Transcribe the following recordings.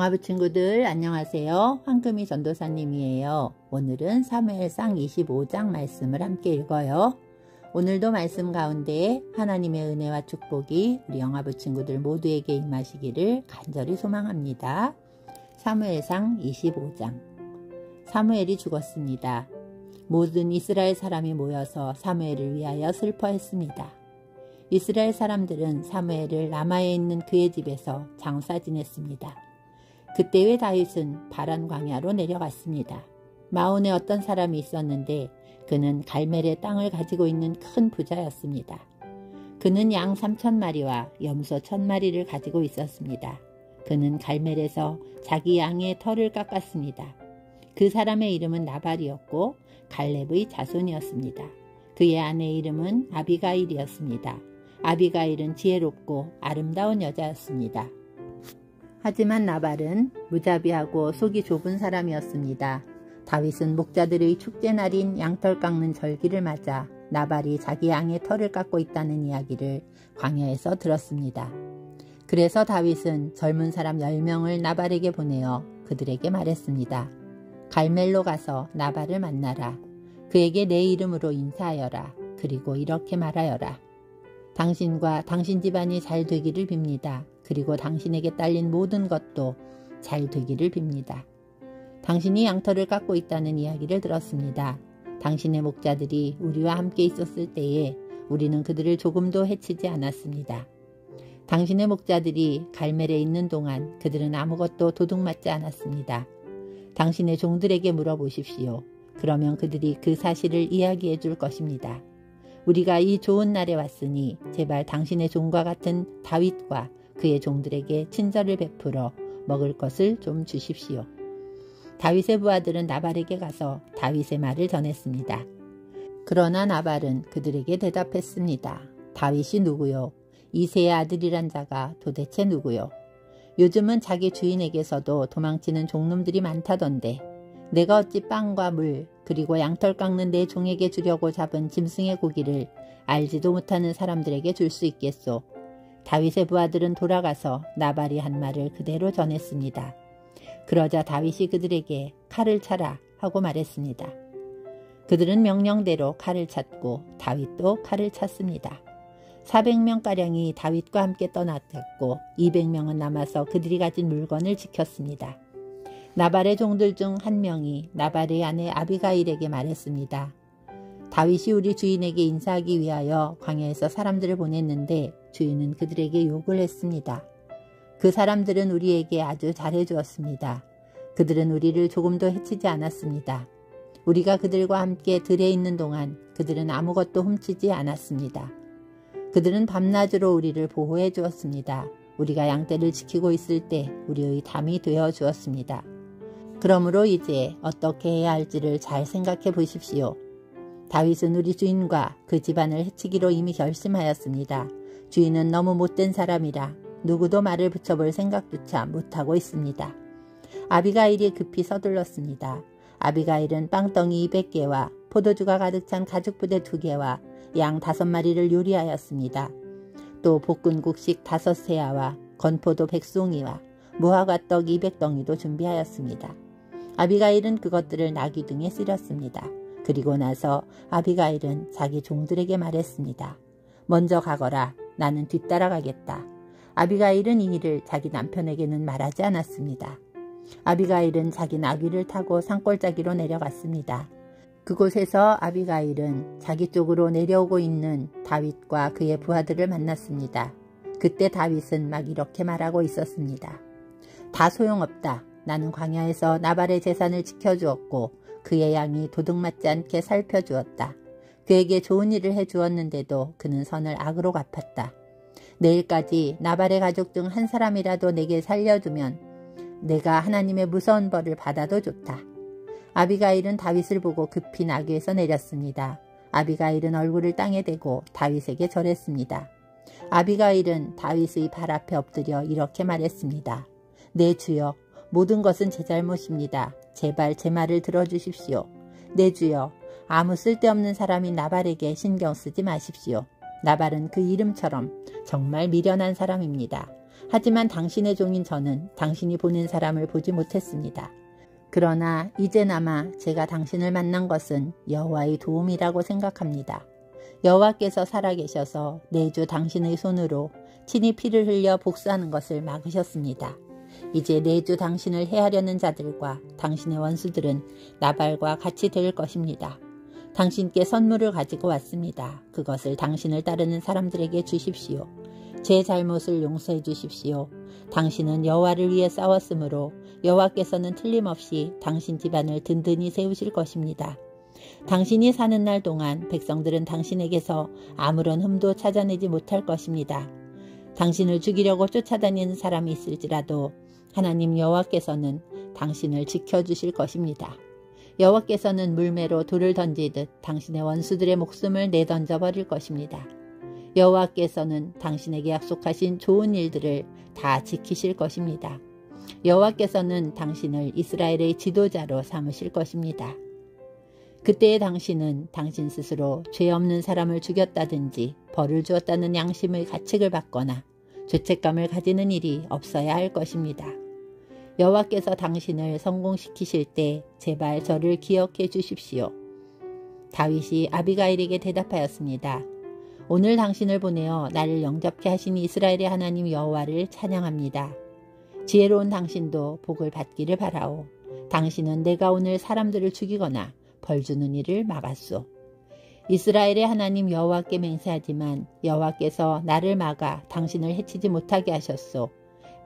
영화부 친구들 안녕하세요. 황금이 전도사님이에요. 오늘은 사무엘상 25장 말씀을 함께 읽어요. 오늘도 말씀 가운데 하나님의 은혜와 축복이 우리 영화부 친구들 모두에게 임하시기를 간절히 소망합니다. 사무엘상 25장. 사무엘이 죽었습니다. 모든 이스라엘 사람이 모여서 사무엘을 위하여 슬퍼했습니다. 이스라엘 사람들은 사무엘을 라마에 있는 그의 집에서 장사 지냈습니다. 그때의 다윗은 바란 광야로 내려갔습니다. 마온에 어떤 사람이 있었는데 그는 갈멜의 땅을 가지고 있는 큰 부자였습니다. 그는 양 3,000마리와 염소 1,000마리를 가지고 있었습니다. 그는 갈멜에서 자기 양의 털을 깎았습니다. 그 사람의 이름은 나발이었고 갈렙의 자손이었습니다. 그의 아내의 이름은 아비가일이었습니다. 아비가일은 지혜롭고 아름다운 여자였습니다. 하지만 나발은 무자비하고 속이 좁은 사람이었습니다. 다윗은 목자들의 축제날인 양털 깎는 절기를 맞아 나발이 자기 양의 털을 깎고 있다는 이야기를 광야에서 들었습니다. 그래서 다윗은 젊은 사람 10명을 나발에게 보내어 그들에게 말했습니다. 갈멜로 가서 나발을 만나라. 그에게 내 이름으로 인사하여라. 그리고 이렇게 말하여라. 당신과 당신 집안이 잘 되기를 빕니다. 그리고 당신에게 딸린 모든 것도 잘 되기를 빕니다. 당신이 양털을 깎고 있다는 이야기를 들었습니다. 당신의 목자들이 우리와 함께 있었을 때에 우리는 그들을 조금도 해치지 않았습니다. 당신의 목자들이 갈멜에 있는 동안 그들은 아무것도 도둑맞지 않았습니다. 당신의 종들에게 물어보십시오. 그러면 그들이 그 사실을 이야기해 줄 것입니다. 우리가 이 좋은 날에 왔으니 제발 당신의 종과 같은 다윗과 그의 종들에게 친절을 베풀어 먹을 것을 좀 주십시오. 다윗의 부하들은 나발에게 가서 다윗의 말을 전했습니다. 그러나 나발은 그들에게 대답했습니다. 다윗이 누구요? 이새의 아들이란 자가 도대체 누구요? 요즘은 자기 주인에게서도 도망치는 종놈들이 많다던데 내가 어찌 빵과 물 그리고 양털 깎는 내 종에게 주려고 잡은 짐승의 고기를 알지도 못하는 사람들에게 줄 수 있겠소? 다윗의 부하들은 돌아가서 나발이 한 말을 그대로 전했습니다. 그러자 다윗이 그들에게 칼을 차라 하고 말했습니다. 그들은 명령대로 칼을 찼고 다윗도 칼을 찼습니다. 400명가량이 다윗과 함께 떠났고 200명은 남아서 그들이 가진 물건을 지켰습니다. 나발의 종들 중 한 명이 나발의 아내 아비가일에게 말했습니다. 다윗이 우리 주인에게 인사하기 위하여 광야에서 사람들을 보냈는데 주인은 그들에게 욕을 했습니다. 그 사람들은 우리에게 아주 잘해주었습니다. 그들은 우리를 조금도 해치지 않았습니다. 우리가 그들과 함께 들에 있는 동안 그들은 아무것도 훔치지 않았습니다. 그들은 밤낮으로 우리를 보호해 주었습니다. 우리가 양떼를 지키고 있을 때 우리의 담이 되어 주었습니다. 그러므로 이제 어떻게 해야 할지를 잘 생각해 보십시오. 다윗은 우리 주인과 그 집안을 해치기로 이미 결심하였습니다. 주인은 너무 못된 사람이라 누구도 말을 붙여볼 생각조차 못하고 있습니다. 아비가일이 급히 서둘렀습니다. 아비가일은 빵덩이 200개와 포도주가 가득 찬 가죽부대 2개와 양 5마리를 요리하였습니다. 또 볶은국식 5세아와 건포도 100송이와 무화과떡 200덩이도 준비하였습니다. 아비가일은 그것들을 나귀등에 실었습니다. 그리고 나서 아비가일은 자기 종들에게 말했습니다. 먼저 가거라. 나는 뒤따라가겠다. 아비가일은 이 일을 자기 남편에게는 말하지 않았습니다. 아비가일은 자기 나귀를 타고 산골짜기로 내려갔습니다. 그곳에서 아비가일은 자기 쪽으로 내려오고 있는 다윗과 그의 부하들을 만났습니다. 그때 다윗은 막 이렇게 말하고 있었습니다. 다 소용없다. 나는 광야에서 나발의 재산을 지켜주었고 그의 양이 도둑맞지 않게 살펴주었다. 그에게 좋은 일을 해주었는데도 그는 선을 악으로 갚았다. 내일까지 나발의 가족 중 한 사람이라도 내게 살려주면 내가 하나님의 무서운 벌을 받아도 좋다. 아비가일은 다윗을 보고 급히 나귀에서 내렸습니다. 아비가일은 얼굴을 땅에 대고 다윗에게 절했습니다. 아비가일은 다윗의 발 앞에 엎드려 이렇게 말했습니다. 내 주여, 모든 것은 제 잘못입니다. 제발 제 말을 들어주십시오. 내 주여, 아무 쓸데없는 사람인 나발에게 신경 쓰지 마십시오. 나발은 그 이름처럼 정말 미련한 사람입니다. 하지만 당신의 종인 저는 당신이 보낸 사람을 보지 못했습니다. 그러나 이제나마 제가 당신을 만난 것은 여호와의 도움이라고 생각합니다. 여호와께서 살아계셔서 내주 당신의 손으로 친히 피를 흘려 복수하는 것을 막으셨습니다. 이제 내주 당신을 해하려는 자들과 당신의 원수들은 나발과 같이 될 것입니다. 당신께 선물을 가지고 왔습니다. 그것을 당신을 따르는 사람들에게 주십시오. 제 잘못을 용서해 주십시오. 당신은 여호와를 위해 싸웠으므로 여호와께서는 틀림없이 당신 집안을 든든히 세우실 것입니다. 당신이 사는 날 동안 백성들은 당신에게서 아무런 흠도 찾아내지 못할 것입니다. 당신을 죽이려고 쫓아다니는 사람이 있을지라도 하나님 여호와께서는 당신을 지켜주실 것입니다. 여호와께서는 물매로 돌을 던지듯 당신의 원수들의 목숨을 내던져 버릴 것입니다. 여호와께서는 당신에게 약속하신 좋은 일들을 다 지키실 것입니다. 여호와께서는 당신을 이스라엘의 지도자로 삼으실 것입니다. 그때의 당신은 당신 스스로 죄 없는 사람을 죽였다든지 벌을 주었다는 양심의 가책을 받거나 죄책감을 가지는 일이 없어야 할 것입니다. 여호와께서 당신을 성공시키실 때 제발 저를 기억해 주십시오. 다윗이 아비가일에게 대답하였습니다. 오늘 당신을 보내어 나를 영접케 하신 이스라엘의 하나님 여호와를 찬양합니다. 지혜로운 당신도 복을 받기를 바라오. 당신은 내가 오늘 사람들을 죽이거나 벌 주는 일을 막았소. 이스라엘의 하나님 여호와께 맹세하지만 여호와께서 나를 막아 당신을 해치지 못하게 하셨소.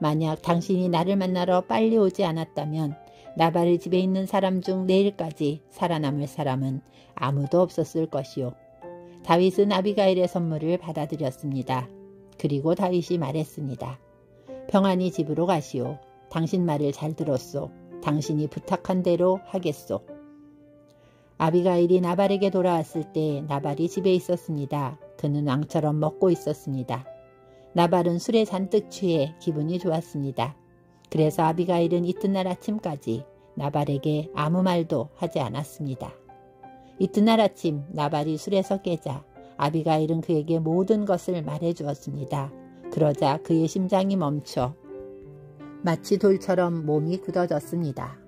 만약 당신이 나를 만나러 빨리 오지 않았다면 나발의 집에 있는 사람 중 내일까지 살아남을 사람은 아무도 없었을 것이요. 다윗은 아비가일의 선물을 받아들였습니다. 그리고 다윗이 말했습니다. 평안히 집으로 가시오. 당신 말을 잘 들었소. 당신이 부탁한 대로 하겠소. 아비가일이 나발에게 돌아왔을 때 나발이 집에 있었습니다. 그는 왕처럼 먹고 있었습니다. 나발은 술에 잔뜩 취해 기분이 좋았습니다. 그래서 아비가일은 이튿날 아침까지 나발에게 아무 말도 하지 않았습니다. 이튿날 아침 나발이 술에서 깨자 아비가일은 그에게 모든 것을 말해주었습니다. 그러자 그의 심장이 멈춰 마치 돌처럼 몸이 굳어졌습니다.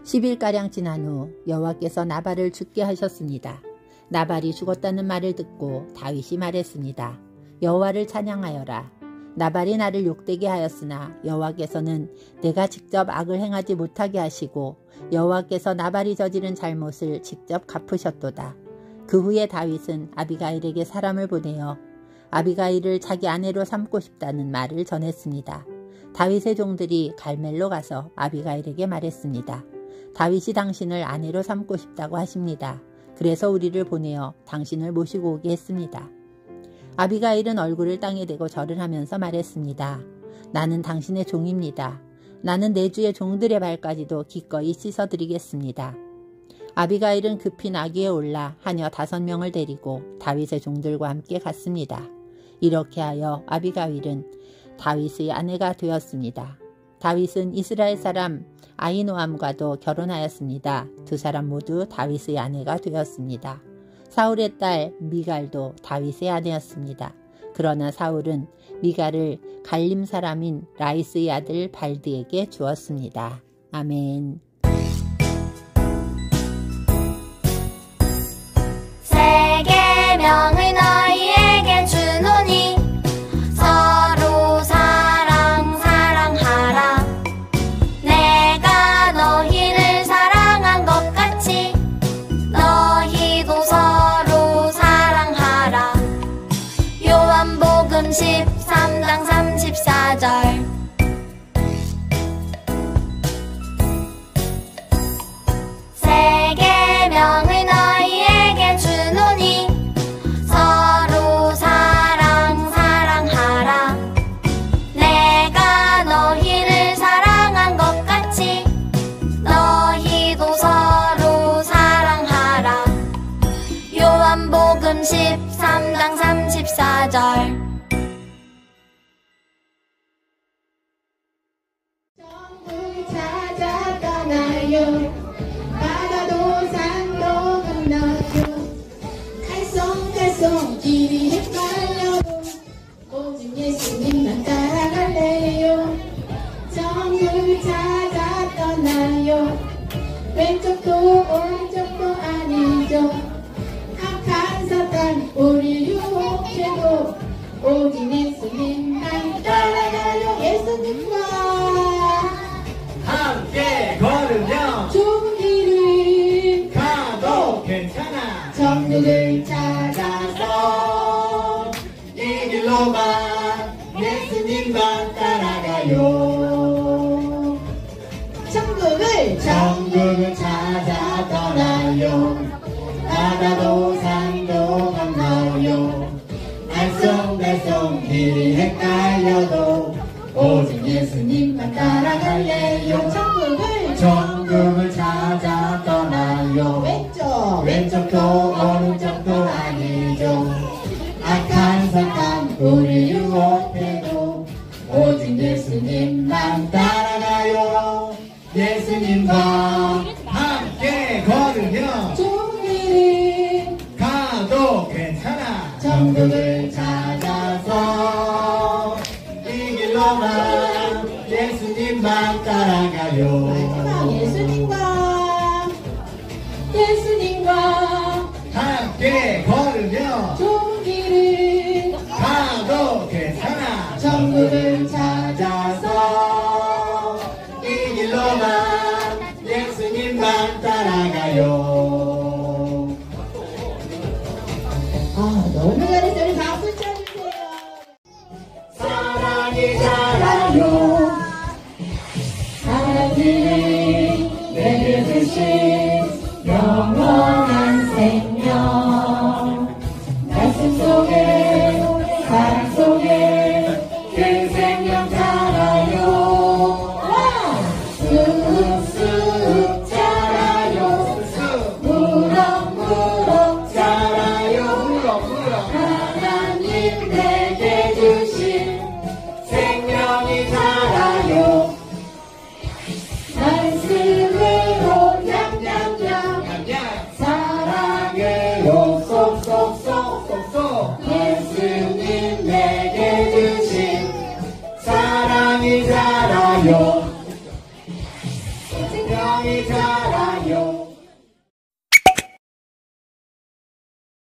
10일가량 지난 후 여호와께서 나발을 죽게 하셨습니다. 나발이 죽었다는 말을 듣고 다윗이 말했습니다. 여호와를 찬양하여라. 나발이 나를 욕되게 하였으나 여호와께서는 내가 직접 악을 행하지 못하게 하시고 여호와께서 나발이 저지른 잘못을 직접 갚으셨도다. 그 후에 다윗은 아비가일에게 사람을 보내어 아비가일을 자기 아내로 삼고 싶다는 말을 전했습니다. 다윗의 종들이 갈멜로 가서 아비가일에게 말했습니다. 다윗이 당신을 아내로 삼고 싶다고 하십니다. 그래서 우리를 보내어 당신을 모시고 오게 했습니다. 아비가일은 얼굴을 땅에 대고 절을 하면서 말했습니다. 나는 당신의 종입니다. 나는 내 주의 종들의 발까지도 기꺼이 씻어드리겠습니다. 아비가일은 급히 나귀에 올라 하녀 5명을 데리고 다윗의 종들과 함께 갔습니다. 이렇게 하여 아비가일은 다윗의 아내가 되었습니다. 다윗은 이스라엘 사람 아히노암과도 결혼하였습니다. 두 사람 모두 다윗의 아내가 되었습니다. 사울의 딸 미갈도 다윗의 아내였습니다. 그러나 사울은 미갈을 갈림 사람인 라이스의 아들 발드에게 주었습니다. 아멘. 세 계명을 너희에게 주노니 서로 사랑하라. 내가 너희를 사랑한 것 같이 너희도 서로 사랑하라. 요한복음 13장 34절. 세 계명을 너희에게 주노니 서로 사랑하라. 내가 너희를 사랑한 것 같이 너희도 서로 사랑하라. 요한복음 13장 34절. 정을 찾아 떠나요. 바다도 산도 건너요. 갈성갈성 길이 헷갈려도 오직 예수님만 따라갈래요. 오직 예수님만 따라가요. 예수님과 함께 걸으며 좋은 길을 가도 괜찮아. 천국을 찾아서 이 길로만 예수님만 따라가요. 천국을 찾아 떠나요. 바다도 산도 건너요. 알쏭달쏭 길이 헷갈려도 오직 예수님만 따라갈래요. 천국을 찾아 떠나요. 왼쪽도 오른쪽도 아니죠. 악한 사탄 우리 유혹해도 오직 예수님만 따라가요. 예수님과 함께 걸으며 좋은 길을 가도 괜찮아. 천국을 찾아서 이 길로만 예수님만 따라가요. 예수님과 함께 걸으며 좋은 길을 가도 괜찮아. 천국을 찾아서 이 길로만 예수님만 따라가요. 너무 잘했어요. 우리 박수